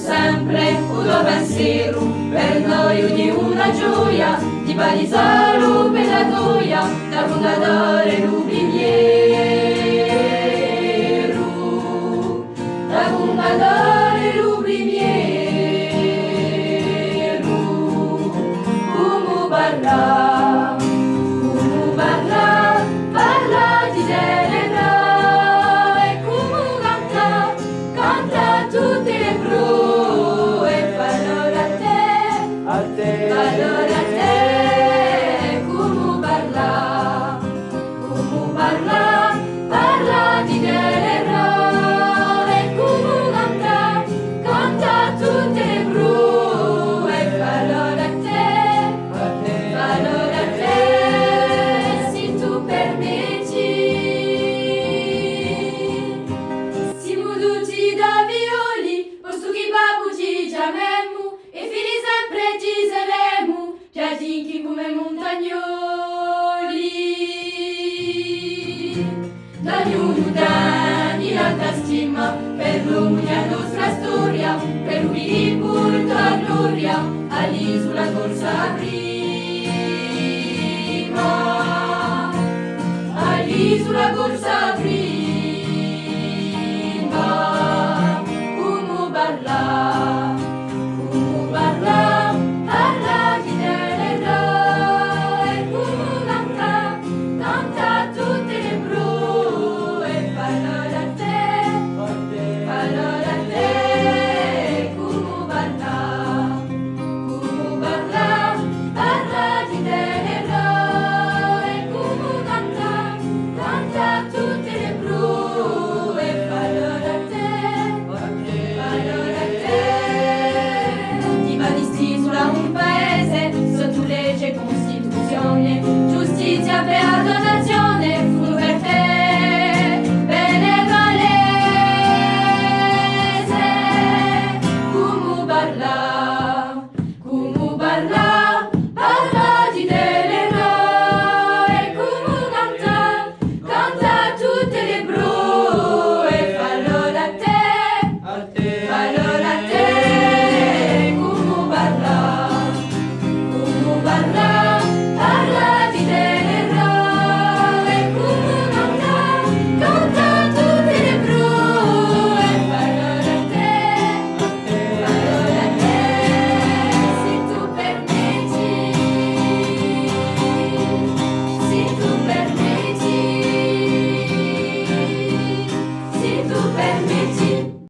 sempre un tuo pensiero, per noi ogni una gioia, di balisaro per la gioia, da fondatore Lubrimiero, da fondatore Lubrimiero, come parla, parla di Genera, e come canta tutte le bru, e fa allora a te, allora a te, come parla di Genera, e come canta tutte le bru, e fa allora a te, se tu permetti, siamo tutti da violi, posto che babbo ci chiamiamo, e fini sempre ci saremo, piatinchi come montagnoli. Ognuno dà l'alta stima, per l'unica nostra storia, per lui porta gloria, all'isola corsa prima, all'isola corsa prima.